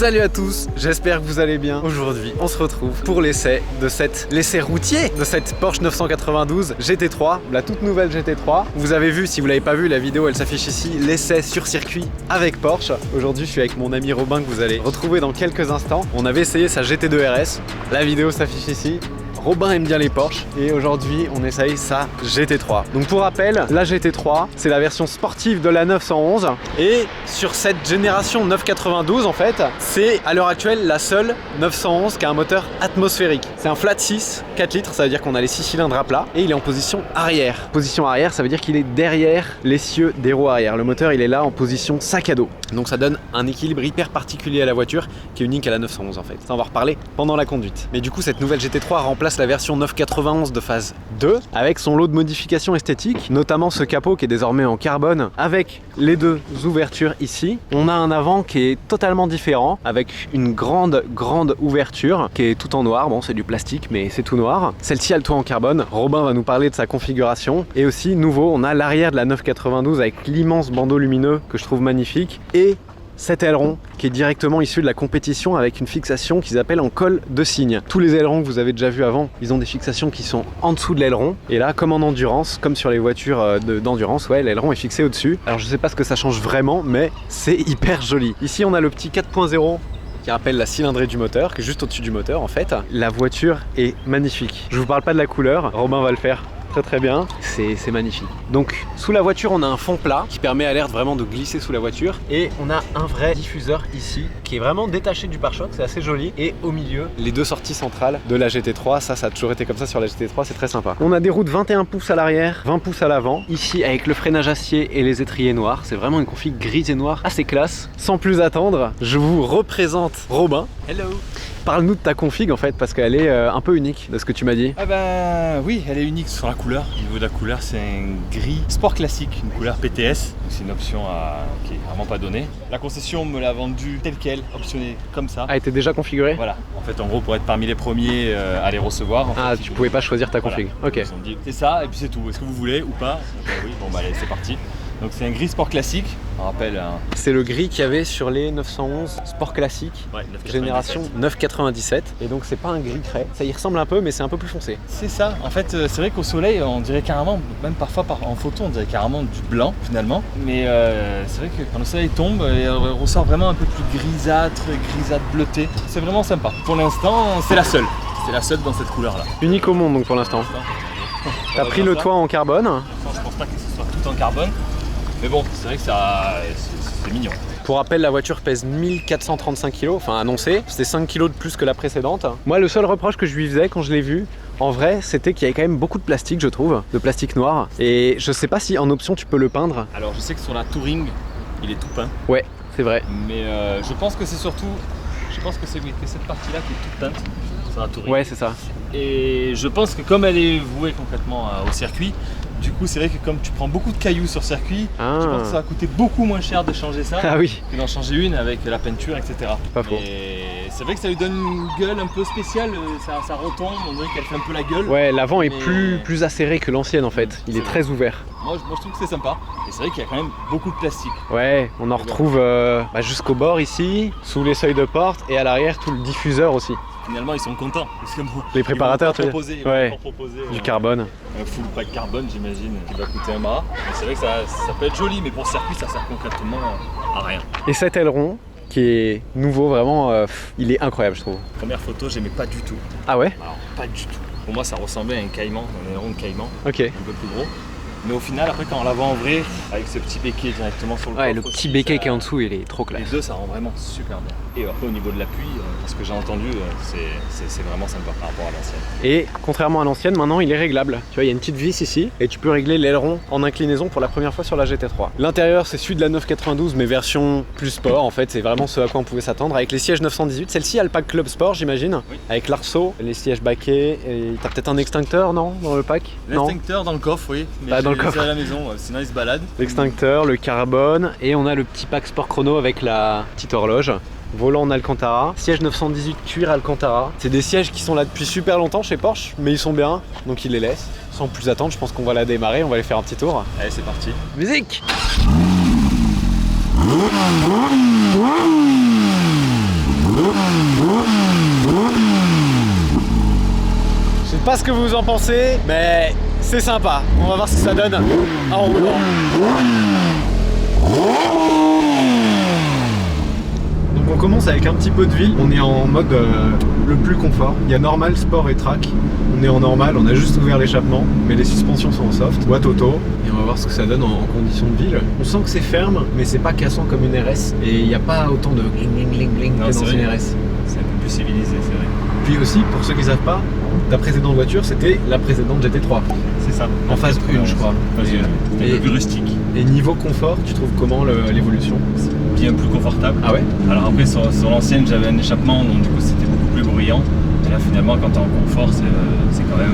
Salut à tous, j'espère que vous allez bien. Aujourd'hui, on se retrouve pour l'essai routier de cette Porsche 992 GT3, la toute nouvelle GT3. Vous avez vu, si vous l'avez pas vu, la vidéo elle s'affiche ici, l'essai sur circuit avec Porsche. Aujourd'hui, je suis avec mon ami Robin que vous allez retrouver dans quelques instants. On avait essayé sa GT2 RS, la vidéo s'affiche ici. Robin aime bien les Porsche et aujourd'hui on essaye sa GT3. Donc pour rappel, la GT3 c'est la version sportive de la 911 et sur cette génération 992 en fait, c'est à l'heure actuelle la seule 911 qui a un moteur atmosphérique. C'est un flat 6, 4 litres, ça veut dire qu'on a les 6 cylindres à plat et il est en position arrière. Position arrière, ça veut dire qu'il est derrière l'essieu des roues arrière. Le moteur il est là en position sac à dos. Donc ça donne un équilibre hyper particulier à la voiture qui est unique à la 911 en fait. Ça on va en reparler pendant la conduite. Mais du coup cette nouvelle GT3 remplace la version 991 de phase 2 avec son lot de modifications esthétiques, notamment ce capot qui est désormais en carbone avec les deux ouvertures ici. On a un avant qui est totalement différent avec une grande ouverture qui est tout en noir. Bon, c'est du plastique mais c'est tout noir. Celle-ci a le toit en carbone. Robin va nous parler de sa configuration et aussi nouveau, on a l'arrière de la 992 avec l'immense bandeau lumineux que je trouve magnifique et cet aileron qui est directement issu de la compétition avec une fixation qu'ils appellent en colle de cygne. Tous les ailerons que vous avez déjà vus avant, ils ont des fixations qui sont en dessous de l'aileron. Et là, comme en endurance, comme sur les voitures d'endurance, ouais, l'aileron est fixé au-dessus. Alors je sais pas ce que ça change vraiment, mais c'est hyper joli. Ici, on a le petit 4.0 qui rappelle la cylindrée du moteur, qui est juste au-dessus du moteur en fait. La voiture est magnifique. Je vous parle pas de la couleur, Robin va le faire très bien, c'est magnifique. Donc sous la voiture on a un fond plat qui permet à l'air vraiment de glisser sous la voiture et on a un vrai diffuseur ici qui est vraiment détaché du pare-choc, c'est assez joli, et au milieu les deux sorties centrales de la GT3, ça a toujours été comme ça sur la GT3, c'est très sympa. On a des roues de 21 pouces à l'arrière, 20 pouces à l'avant, ici avec le freinage acier et les étriers noirs, c'est vraiment une config grise et noire assez classe. Sans plus attendre, je vous représente Robin. Hello. Parle-nous de ta config en fait, parce qu'elle est un peu unique de ce que tu m'as dit. Ah bah oui, elle est unique sur la couleur. Au niveau de la couleur, c'est un gris sport classique, une couleur PTS. C'est une option qui est vraiment pas donnée. La concession me l'a vendue telle quelle, optionnée comme ça. Ah, elle était déjà configurée? Voilà. En fait, en gros, pour être parmi les premiers à les recevoir. En ah, fait, tu pouvais pas choisir ta config. Voilà. Ok. C'est ça, et puis c'est tout. Est-ce que vous voulez ou pas? Oui, bon bah allez, c'est parti. Donc c'est un gris sport classique, on rappelle. C'est le gris qu'il y avait sur les 911 sport classique, ouais, génération 997. Et donc c'est pas un gris craie, ça y ressemble un peu mais c'est un peu plus foncé. C'est ça, en fait c'est vrai qu'au soleil on dirait carrément, même parfois en photo on dirait carrément du blanc finalement. Mais c'est vrai que quand le soleil tombe, il ressort vraiment un peu plus grisâtre bleuté. C'est vraiment sympa. Pour l'instant c'est la seule. C'est la seule dans cette couleur là. Unique au monde donc pour l'instant. T'as pris le toit en carbone. Je pense pas que ce soit tout en carbone. Mais bon, c'est vrai que c'est mignon. Pour rappel, la voiture pèse 1435 kg, enfin annoncé, c'était 5 kg de plus que la précédente. Moi, le seul reproche que je lui faisais quand je l'ai vu, en vrai, c'était qu'il y avait quand même beaucoup de plastique, je trouve, de plastique noir. Et je sais pas si en option tu peux le peindre. Alors je sais que sur la Touring, il est tout peint. Ouais, c'est vrai. Mais je pense que c'est surtout, que c'est cette partie-là qui est toute peinte sur la Touring. Ouais, c'est ça. Et je pense que comme elle est vouée concrètement au circuit, du coup, c'est vrai que comme tu prends beaucoup de cailloux sur circuit, je pense que ça va coûter beaucoup moins cher de changer ça que d'en changer une avec la peinture, etc. Pas faux. Et c'est vrai que ça lui donne une gueule un peu spéciale, ça retombe, on dirait qu'elle fait un peu la gueule. Ouais, l'avant est plus acéré que l'ancienne en fait, il est très ouvert. Moi je trouve que c'est sympa, et c'est vrai qu'il y a quand même beaucoup de plastique. Ouais, on en retrouve jusqu'au bord ici, sous les seuils de porte, et à l'arrière tout le diffuseur aussi. Finalement ils sont contents, parce que bon, les préparateurs, ils vont proposer du carbone. Un full pack carbone j'imagine, qui va coûter un bras. C'est vrai que ça peut être joli, mais pour circuit ça sert concrètement à rien. Et cet aileron qui est nouveau, vraiment, il est incroyable je trouve. Première photo, j'aimais pas du tout. Ah ouais? Alors pas du tout. Pour moi ça ressemblait à un caïman, un aileron de caïman, ok, un peu plus gros. Mais au final, après quand on la voit en vrai, avec ce petit béquet directement sur le coffre, le aussi, petit béquet qui est en dessous, il est trop classe. Les deux, ça rend vraiment super bien. Et après au niveau de l'appui, ce que j'ai entendu, c'est vraiment sympa par rapport à l'ancienne. Et contrairement à l'ancienne, maintenant il est réglable. Tu vois, il y a une petite vis ici et tu peux régler l'aileron en inclinaison pour la première fois sur la GT3. L'intérieur, c'est celui de la 992 mais version plus sport en fait, c'est vraiment ce à quoi on pouvait s'attendre avec les sièges 918. Celle-ci a le pack Club Sport, j'imagine, oui. Avec l'arceau, les sièges baquets, et t'as peut-être un extincteur, non, dans le pack? L'extincteur dans le coffre, oui. Mais dans le coffre à la maison, sinon il se balade. L'extincteur, le carbone, et on a le petit pack Sport Chrono avec la petite horloge. Volant en Alcantara, siège 918 cuir Alcantara. C'est des sièges qui sont là depuis super longtemps chez Porsche, mais ils sont bien, donc ils les laissent. Sans plus attendre, je pense qu'on va la démarrer, on va aller faire un petit tour. Allez, c'est parti. Musique! Je sais pas ce que vous en pensez, mais c'est sympa. On va voir ce que ça donne en roulant. Donc on commence avec un petit peu de ville. On est en mode le plus confort. Il y a normal, sport et track. On est en normal, on a juste ouvert l'échappement, mais les suspensions sont en soft, boîte auto. Et on va voir ce que ça donne en conditions de ville. On sent que c'est ferme, mais c'est pas cassant comme une RS. Et il n'y a pas autant de bling bling bling bling que dans une RS. C'est un peu plus civilisé, c'est vrai. Puis aussi, pour ceux qui ne savent pas, ta précédente voiture, c'était la précédente GT3. C'est ça. En phase 1, je crois. C'était un peu plus rustique. Et niveau confort, tu trouves comment l'évolution? Bien plus confortable. Ah ouais? Alors après, sur l'ancienne, j'avais un échappement, donc du coup, c'était beaucoup plus bruyant. Et là, finalement, quand tu es en confort, c'est quand même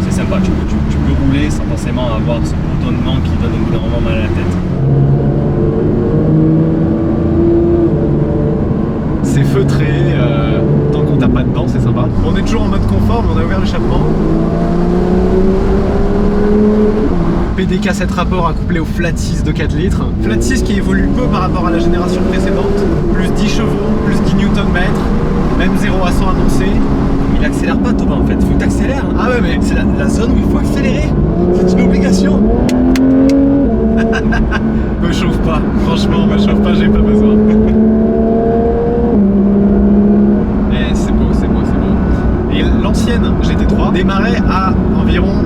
c'est sympa. Tu peux rouler sans forcément avoir ce bourdonnement qui donne au bout d'un moment mal à la tête. C'est feutré, tant qu'on tape pas dedans, c'est sympa. On est toujours en mode confort, mais on a ouvert l'échappement. PDK 7 rapports accouplé au flat 6 de 4 litres. Flat 6 qui évolue peu par rapport à la génération précédente. Plus 10 chevaux, plus 10 Nm, même 0 à 100 annoncé. Il accélère pas, Thomas, en fait. Faut que t'accélères. Ah ouais, mais c'est la zone où il faut accélérer. C'est une obligation. Me chauffe pas. Franchement, me chauffe pas, j'ai pas besoin. Eh, c'est beau, c'est beau, c'est beau. Et l'ancienne GT3 démarrait à environ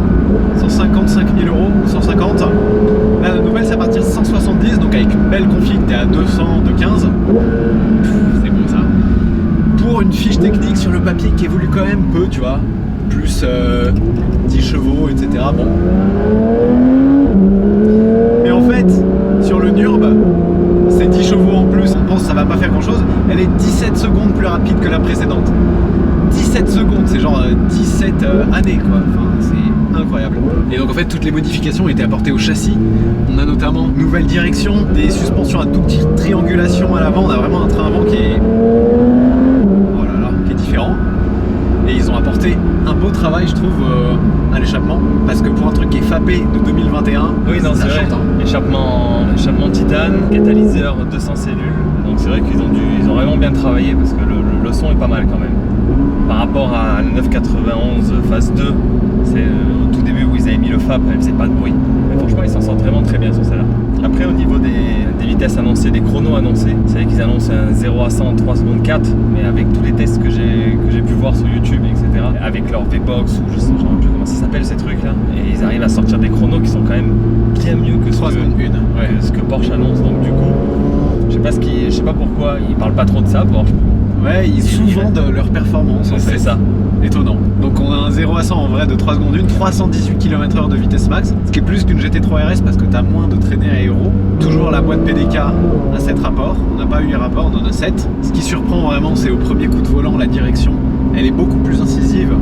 155 000 €, 150. Là, la nouvelle, c'est à partir de 170, donc avec une belle config, t'es à 200 de 15. C'est beau ça. Pour une fiche technique sur le papier qui évolue quand même peu, tu vois, plus 10 chevaux, etc. Bon. Mais en fait, sur le Nurb, c'est 10 chevaux en plus, on pense que ça va pas faire grand chose. Elle est 17 secondes plus rapide que la précédente. 17 secondes, c'est genre 17 années quoi. Enfin, c'est incroyable. Et donc en fait, toutes les modifications ont été apportées au châssis. On a notamment une nouvelle direction, des suspensions à tout petite triangulation à l'avant. On a vraiment un train avant qui est différent. Et ils ont apporté un beau travail, je trouve, à l'échappement. Parce que pour un truc qui est FAPé de 2021, oui, non, c'est vrai. Échappement titane, catalyseur 200 cellules. Donc c'est vrai qu'ils ont vraiment bien travaillé parce que le son est pas mal quand même. Par rapport à la 991 phase 2, c'est au tout début où ils avaient mis le FAP, elle faisait pas de bruit. Mais franchement, ils s'en sortent vraiment très bien sur celle-là. Après, au niveau des vitesses annoncées, des chronos annoncés, c'est vrai qu'ils annoncent un 0 à 100 en 3 secondes 4, mais avec tous les tests que j'ai pu voir sur YouTube, etc., avec leur V-Box, ou je sais plus comment ça s'appelle ces trucs-là, et ils arrivent à sortir des chronos qui sont quand même bien mieux que 3 secondes 1, ce que Porsche annonce. Donc du coup, je sais pas pourquoi ils parlent pas trop de ça, Porsche. Ouais, ils sous-vendent leur performance en fait. C'est ça. Étonnant. Donc on a un 0 à 100 en vrai de 3 secondes 1, 318 km/h de vitesse max, ce qui est plus qu'une GT3 RS parce que tu as moins de traînées aéro. Toujours la boîte PDK à 7 rapports, on n'a pas eu les rapports, on en a 7. Ce qui surprend vraiment, c'est au premier coup de volant, la direction, elle est beaucoup plus incisive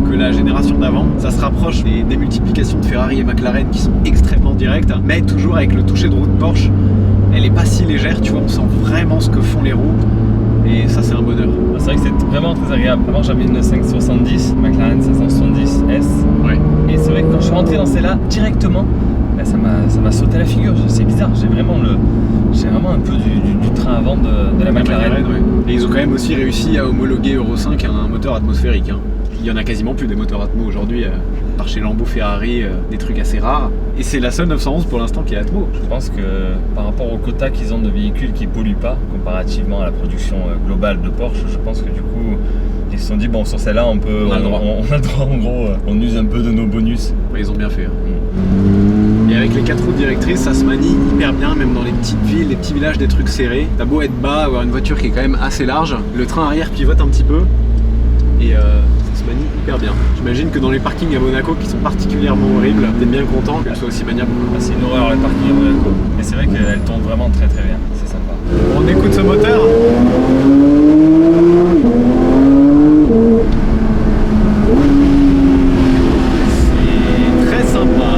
que la génération d'avant. Ça se rapproche des démultiplications de Ferrari et McLaren qui sont extrêmement directes, mais toujours avec le toucher de roue de Porsche. Elle est pas si légère, tu vois, on sent vraiment ce que font les roues. Et ça, c'est un bonheur. C'est vrai que c'est vraiment très agréable. Avant, j'avais une 570, McLaren 570 S. Ouais. Et c'est vrai que quand je suis rentré dans celle-là, directement, bah, ça m'a sauté à la figure. C'est bizarre, j'ai vraiment un peu du train avant de la McLaren. Ouais. Et ils ont quand même aussi réussi à homologuer Euro 5 un moteur atmosphérique. Hein. Il y en a quasiment plus des moteurs Atmo aujourd'hui, par chez Lambo, Ferrari, des trucs assez rares. Et c'est la seule 911 pour l'instant qui est Atmo. Je pense que par rapport au quota qu'ils ont de véhicules qui polluent pas, comparativement à la production globale de Porsche, je pense que du coup, ils se sont dit, bon, sur celle-là, on a le droit, en gros, on use un peu de nos bonus. Ouais, ils ont bien fait. Et avec les 4 roues directrices, ça se manie hyper bien, même dans les petites villes, les petits villages, des trucs serrés. T'as beau être bas, avoir une voiture qui est quand même assez large, le train arrière pivote un petit peu. Et ça se manie hyper bien. J'imagine que dans les parkings à Monaco qui sont particulièrement horribles, t'es bien content qu'elle soit aussi maniable. C'est une horreur les parkings à Monaco. Mais c'est vrai qu'elle tourne vraiment très très bien, c'est sympa. On écoute ce moteur. C'est très sympa.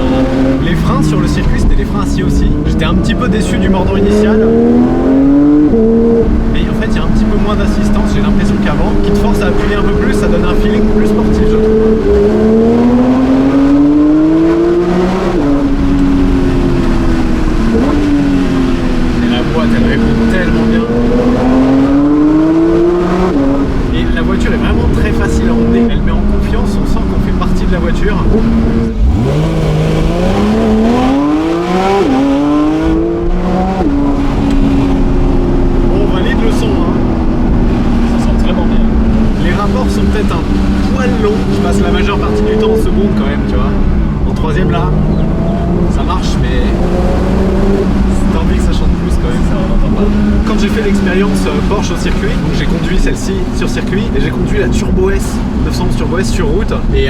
Les freins sur le circuit, c'était des freins assis aussi. J'étais un petit peu déçu du mordant initial. Mais en fait, il y a un petit peu moins d'assistance, j'ai l'impression qu'avant, qui te force à appuyer un peu plus, ça donne un feeling plus sportif, je trouve. Et la boîte, elle répond tellement bien. vraiment très facile à emmener. Elle met en confiance, on sent qu'on fait partie de la voiture. On valide le son, hein. Ça sent vraiment bien. Les rapports sont peut-être un poil longs. Je passe la majeure partie du temps en seconde quand même, tu vois. En troisième là, ça marche, mais c'est envie que ça chante plus quand même. Ça, on n'entend pas. Quand j'ai fait l'expérience Porsche au circuit, donc j'ai conduit celle-ci sur circuit et j'ai conduit la Turbo S 911 Turbo S sur route. Et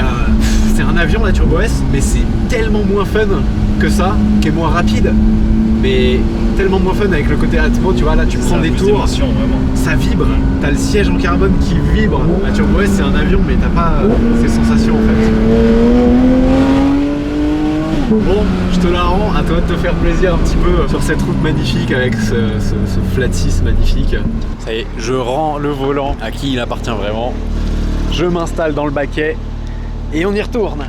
c'est un avion la Turbo S, mais c'est tellement moins fun que ça, qui est moins rapide. Mais tellement moins fun avec le côté Atmo, tu vois, là tu prends des tours, ça vibre, t'as le siège en carbone qui vibre. La Turbo S c'est un avion mais t'as pas ces sensations en fait. Bon, je te la rends, à toi de te faire plaisir un petit peu sur cette route magnifique avec ce flat 6 magnifique. Ça y est, je rends le volant à qui il appartient vraiment. Je m'installe dans le baquet et on y retourne.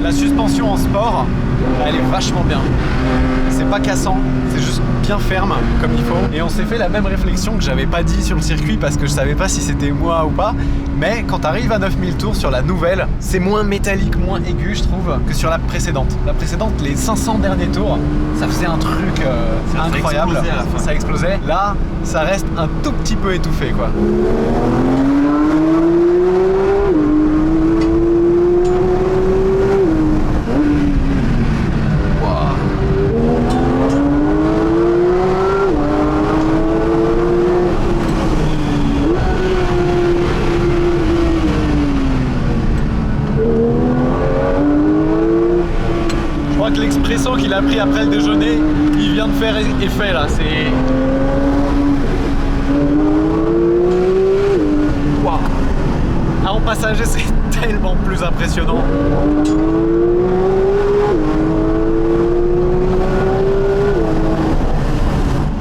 La suspension en sport, elle est vachement bien. C'est pas cassant, c'est juste bien ferme comme il faut. Et on s'est fait la même réflexion que j'avais pas dit sur le circuit parce que je savais pas si c'était moi ou pas. Mais quand t'arrives à 9000 tours sur la nouvelle, c'est moins métallique, moins aigu je trouve que sur la précédente. La précédente, les 500 derniers tours, ça faisait un truc incroyable. Ça explosait. Là, ça reste un tout petit peu étouffé quoi. L'expression qu'il a pris après le déjeuner, il vient de faire effet là, c'est... Waouh. Ah, en passager c'est tellement plus impressionnant.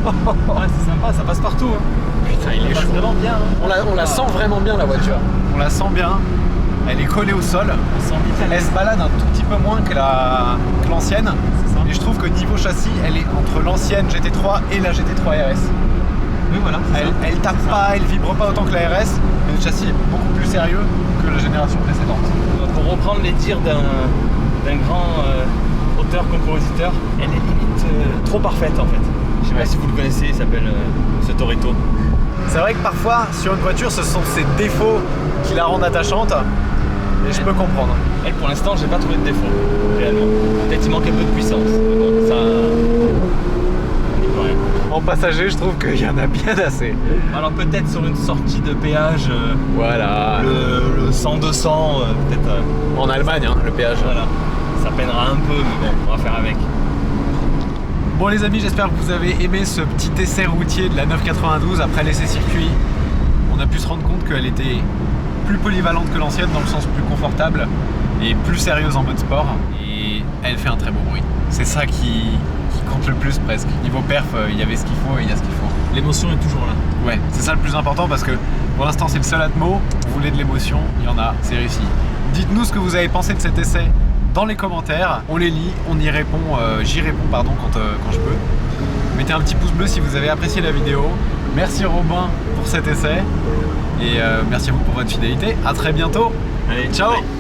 Ouais, c'est sympa, ça passe partout. Hein. Putain, il est chaud. Vraiment bien. Hein. On la sent vraiment bien la voiture. On la sent bien. Elle est collée au sol. Elle se balade un tout petit peu moins que l'ancienne. Et je trouve que niveau châssis, elle est entre l'ancienne GT3 et la GT3 RS. Oui, voilà. Elle tape pas, elle vibre pas autant que la RS, mais le châssis est beaucoup plus sérieux que la génération précédente. Pour reprendre les dires d'un grand auteur-compositeur, elle est limite trop parfaite en fait. Je sais pas si vous le connaissez, il s'appelle ce Torito. C'est vrai que parfois, sur une voiture, ce sont ses défauts qui la rendent attachante. Et je peux comprendre. Elle, pour l'instant, j'ai pas trouvé de défaut, réellement. Peut-être il manque un peu de puissance. Mais bon, ça... on n'y peut rien. En passager, je trouve qu'il y en a bien assez. Alors peut-être sur une sortie de péage, voilà. Le 100-200, peut-être... en Allemagne, hein, le péage. Voilà. Ça peinera un peu, mais bon, on va faire avec. Bon les amis, j'espère que vous avez aimé ce petit essai routier de la 992 après l'essai circuit. On a pu se rendre compte qu'elle était plus polyvalente que l'ancienne dans le sens plus confortable et plus sérieuse en mode sport. Et elle fait un très beau bruit. C'est ça qui compte le plus presque. Niveau perf, il y avait ce qu'il faut et il y a ce qu'il faut. L'émotion est toujours là. Ouais, c'est ça le plus important parce que pour l'instant c'est le seul Atmo. Vous voulez de l'émotion, il y en a, c'est réussi. Dites-nous ce que vous avez pensé de cet essai dans les commentaires. On les lit, on y répond, j'y réponds pardon quand je peux. Mettez un petit pouce bleu si vous avez apprécié la vidéo. Merci Robin pour cet essai. Et merci à vous pour votre fidélité. À très bientôt. Allez, ciao. bye.